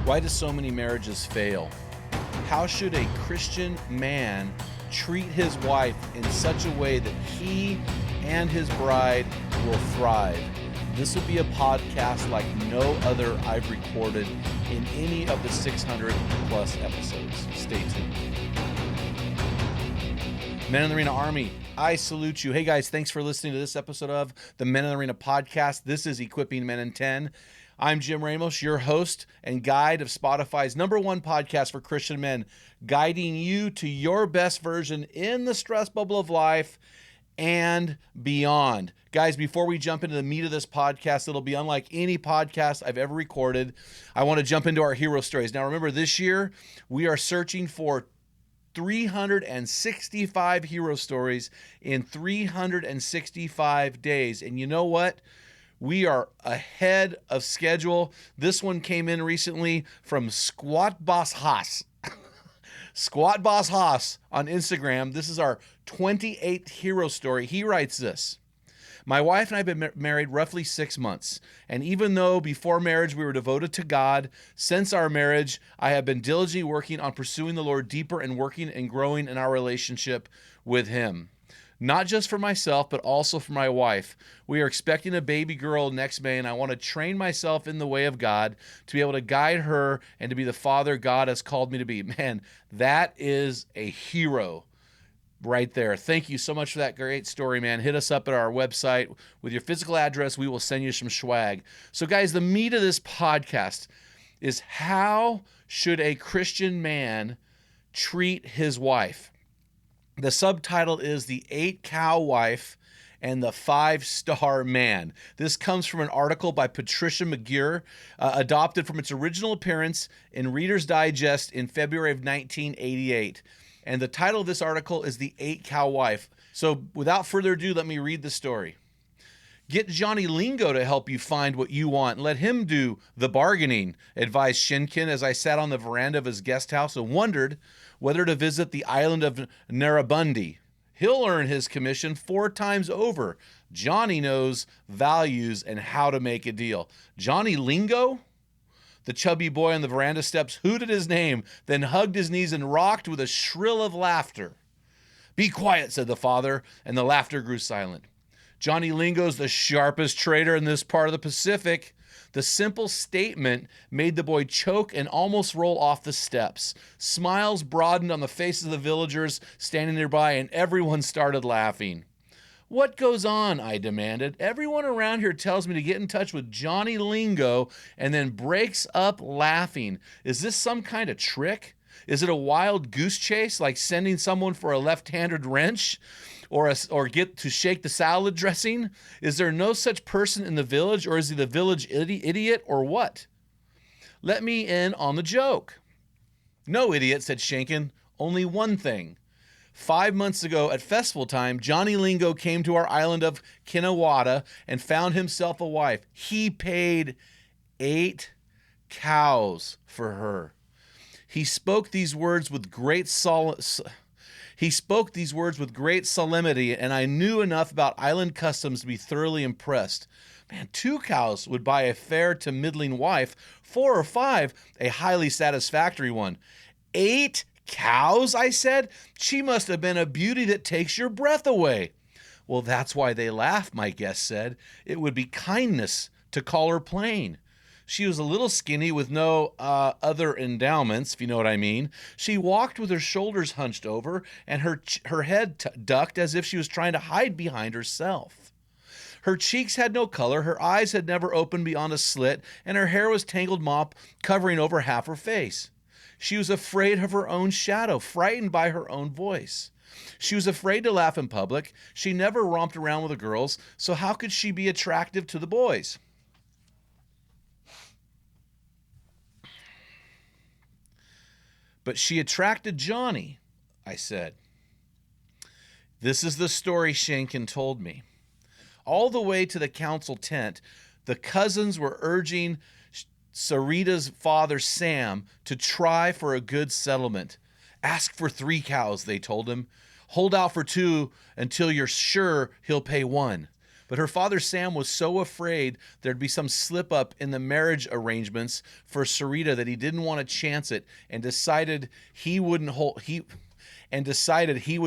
Why do so many marriages fail? How should a Christian man treat his wife in such a way that he and his bride will thrive? This will be a podcast like no other I've recorded in any of the 600 plus episodes. Stay tuned. Men in the Arena Army, I salute you. Hey guys, thanks for listening to this episode of the Men in the Arena podcast. This is Equipping Men in 10. I'm Jim Ramos, your host and guide of Spotify's #1 podcast for Christian men, guiding you to your best version in the stress bubble of life and beyond. Guys, before we jump into the meat of this podcast, it'll be unlike any podcast I've ever recorded. I want to jump into our hero stories. Now, remember, this year we are searching for 365 hero stories in 365 days. And you know what? We are ahead of schedule. This one came in recently from Squat Boss Haas. Squat Boss Haas on Instagram. This is our 28th hero story. He writes this. My wife and I have been married roughly 6 months, and even though before marriage we were devoted to God, since our marriage I have been diligently working on pursuing the Lord deeper and working and growing in our relationship with Him. Not just for myself, but also for my wife. We are expecting a baby girl next May, and I want to train myself in the way of God to be able to guide her and to be the father God has called me to be. Man, that is a hero right there. Thank you so much for that great story, man. Hit us up at our website with your physical address. We will send you some swag. So, guys, the meat of this podcast is how should a Christian man treat his wife? The subtitle is The 8-Cow Wife and the 5-Star Man. This comes from an article by Patricia McGeer, adopted from its original appearance in Reader's Digest in February of 1988. And the title of this article is The 8-Cow Wife. So without further ado, let me read the story. Get Johnny Lingo to help you find what you want. Let him do the bargaining, advised Shinkin as I sat on the veranda of his guest house and wondered whether to visit the island of Narabundi. He'll earn his commission 4 times over. Johnny knows values and how to make a deal. Johnny Lingo? The chubby boy on the veranda steps hooted his name, then hugged his knees and rocked with a shrill of laughter. Be quiet, said the father, and the laughter grew silent. Johnny Lingo's the sharpest trader in this part of the Pacific. The simple statement made the boy choke and almost roll off the steps. Smiles broadened on the faces of the villagers standing nearby, and everyone started laughing. What goes on? I demanded. Everyone around here tells me to get in touch with Johnny Lingo and then breaks up laughing. Is this some kind of trick? Is it a wild goose chase like sending someone for a left-handed wrench? Or get to shake the salad dressing? Is there no such person in the village, or is he the village idiot, or what? Let me in on the joke. No, idiot, said Shankin. Only one thing. 5 months ago at festival time, Johnny Lingo came to our island of Kinawada and found himself a wife. He paid 8 cows for her. He spoke these words with great solemnity, and I knew enough about island customs to be thoroughly impressed. Man, 2 cows would buy a fair to middling wife, 4 or 5, a highly satisfactory one. 8 cows, I said? She must have been a beauty that takes your breath away. Well, that's why they laugh, my guest said. It would be kindness to call her plain. She was a little skinny with no other endowments, if you know what I mean. She walked with her shoulders hunched over and her head ducked as if she was trying to hide behind herself. Her cheeks had no color, her eyes had never opened beyond a slit, and her hair was tangled mop covering over half her face. She was afraid of her own shadow, frightened by her own voice. She was afraid to laugh in public. She never romped around with the girls, so how could she be attractive to the boys? But she attracted Johnny, I said. This is the story Shankin told me. All the way to the council tent, the cousins were urging Sarita's father, Sam, to try for a good settlement. Ask for 3 cows, they told him. Hold out for 2 until you're sure he'll pay 1. But her father Sam was so afraid there'd be some slip up in the marriage arrangements for Sarita that he didn't want to chance it, and decided he would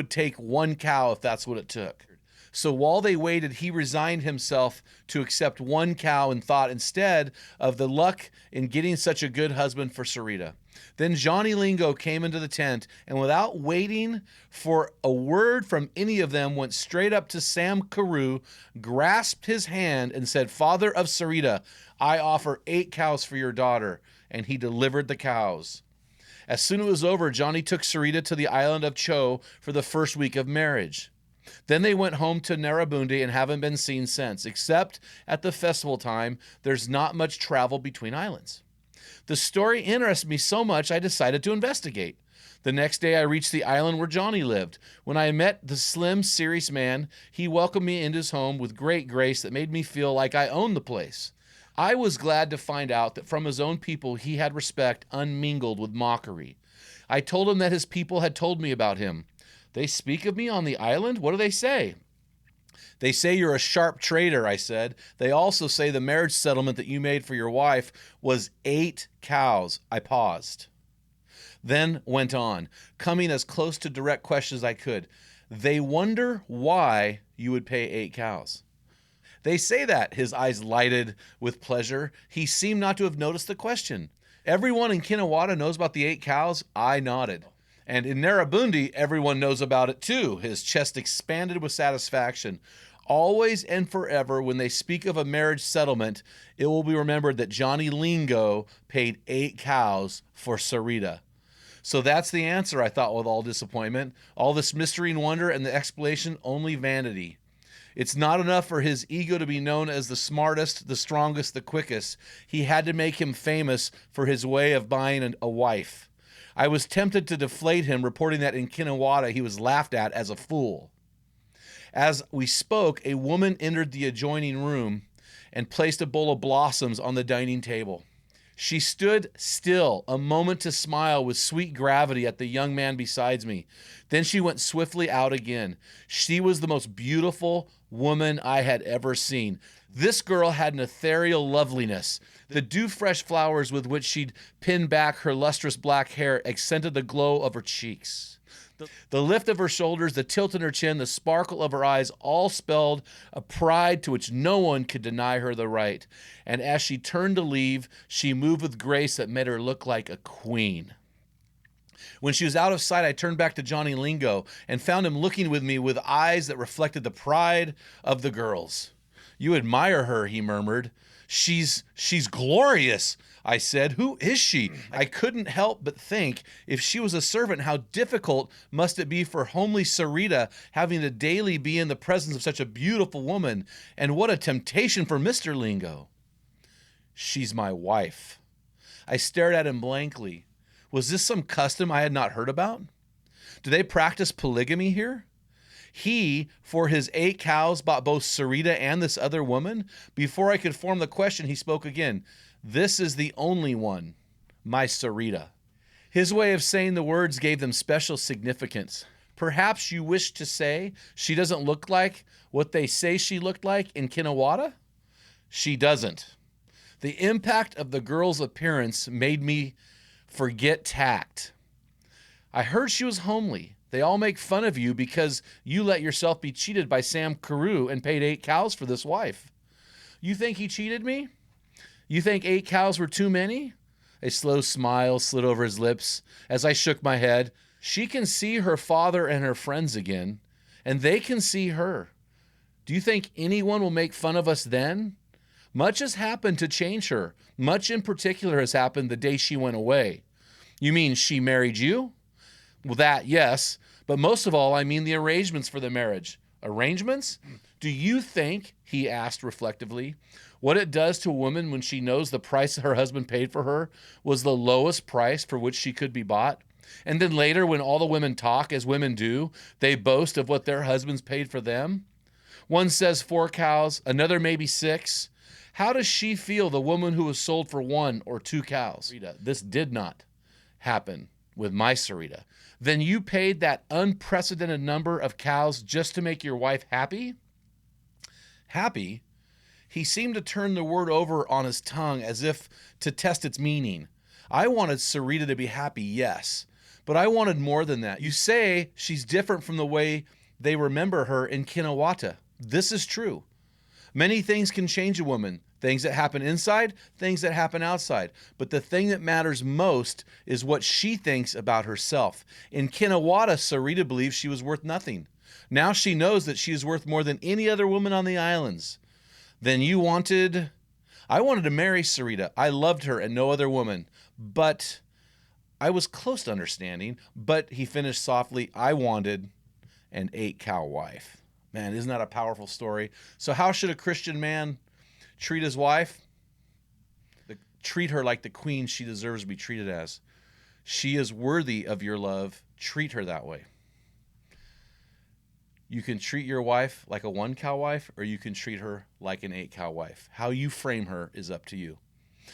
take one cow if that's what it took. So while they waited, he resigned himself to accept one cow and thought instead of the luck in getting such a good husband for Sarita. Then Johnny Lingo came into the tent, and without waiting for a word from any of them, went straight up to Sam Carew, grasped his hand, and said, "Father of Sarita, I offer 8 cows for your daughter." And he delivered the cows. As soon as it was over, Johnny took Sarita to the island of Cho for the first week of marriage. Then they went home to Narrabundy and haven't been seen since, except at the festival time. There's not much travel between islands. The story interested me so much I decided to investigate. The next day I reached the island where Johnny lived. When I met the slim, serious man, he welcomed me into his home with great grace that made me feel like I owned the place. I was glad to find out that from his own people he had respect unmingled with mockery. I told him that his people had told me about him. "They speak of me on the island? What do they say?" "They say you're a sharp trader," I said. "They also say the marriage settlement that you made for your wife was 8 cows. I paused. Then went on, coming as close to direct questions as I could. "They wonder why you would pay 8 cows. "They say that." His eyes lighted with pleasure. He seemed not to have noticed the question. "Everyone in Kinawata knows about the 8 cows?" I nodded. "And in Narrabundy, everyone knows about it too." His chest expanded with satisfaction. "Always and forever, when they speak of a marriage settlement, it will be remembered that Johnny Lingo paid 8 cows for Sarita." So that's the answer, I thought with all disappointment. All this mystery and wonder, and the explanation only vanity. It's not enough for his ego to be known as the smartest, the strongest, the quickest. He had to make him famous for his way of buying a wife. I was tempted to deflate him, reporting that in Kinawata he was laughed at as a fool. As we spoke, a woman entered the adjoining room and placed a bowl of blossoms on the dining table. She stood still a moment to smile with sweet gravity at the young man beside me. Then she went swiftly out again. She was the most beautiful woman I had ever seen. This girl had an ethereal loveliness. The dew-fresh flowers with which she'd pinned back her lustrous black hair accented the glow of her cheeks. The lift of her shoulders, the tilt in her chin, the sparkle of her eyes all spelled a pride to which no one could deny her the right. And as she turned to leave, she moved with grace that made her look like a queen. When she was out of sight, I turned back to Johnny Lingo and found him looking with me with eyes that reflected the pride of the girls. "You admire her," he murmured. She's glorious," I said. "Who is she?" I couldn't help but think, if she was a servant, how difficult must it be for homely Sarita having to daily be in the presence of such a beautiful woman, and what a temptation for Mr. Lingo. "She's my wife." I stared at him blankly. Was this some custom I had not heard about? Do they practice polygamy here? He, for his 8 cows, bought both Sarita and this other woman? Before I could form the question, he spoke again. "This is the only one, my Sarita." His way of saying the words gave them special significance. "Perhaps you wish to say she doesn't look like what they say she looked like in Kinawata?" "She doesn't." The impact of the girl's appearance made me forget tact. "I heard she was homely. They all make fun of you because you let yourself be cheated by Sam Carew and paid 8 cows for this wife." "You think he cheated me? You think 8 cows were too many?" A slow smile slid over his lips as I shook my head. "She can see her father and her friends again, and they can see her. Do you think anyone will make fun of us then? Much has happened to change her. Much in particular has happened the day she went away." "You mean she married you?" "Well, that, yes. But most of all, I mean the arrangements for the marriage." "Arrangements? Do you think," he asked reflectively, "what it does to a woman when she knows the price her husband paid for her was the lowest price for which she could be bought? And then later, when all the women talk, as women do, they boast of what their husbands paid for them? One says 4 cows, another maybe 6. How does she feel, the woman who was sold for 1 or 2 cows? This did not happen with my Sarita." "Then you paid that unprecedented number of cows just to make your wife happy?" Happy? He seemed to turn the word over on his tongue as if to test its meaning. I wanted Sarita to be happy, yes, but I wanted more than that. You say she's different from the way they remember her in Kinawata. This is true. Many things can change a woman. Things that happen inside, things that happen outside. But the thing that matters most is what she thinks about herself. In Kinawata, Sarita believed she was worth nothing. Now she knows that she is worth more than any other woman on the islands. Then you wanted... I wanted to marry Sarita. I loved her and no other woman. But I was close to understanding. But he finished softly, I wanted an 8-cow wife. Man, isn't that a powerful story? So how should a Christian man treat his wife? Treat her like the queen she deserves to be treated as. She is worthy of your love. Treat her that way. You can treat your wife like a 1-cow wife, or you can treat her like an 8-cow wife. How you frame her is up to you.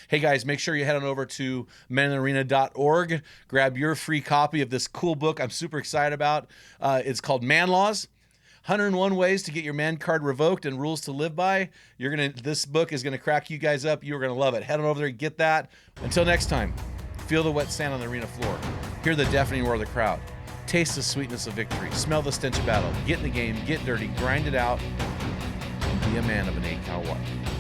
Hey guys, make sure you head on over to meninthearena.org. Grab your free copy of this cool book I'm super excited about. It's called Man Laws. 101 ways to get your man card revoked and rules to live by. This book is gonna crack you guys up. You're gonna love it. Head on over there and get that. Until next time, feel the wet sand on the arena floor. Hear the deafening roar of the crowd. Taste the sweetness of victory. Smell the stench of battle. Get in the game. Get dirty. Grind it out. And be a man of an 8-cow wife.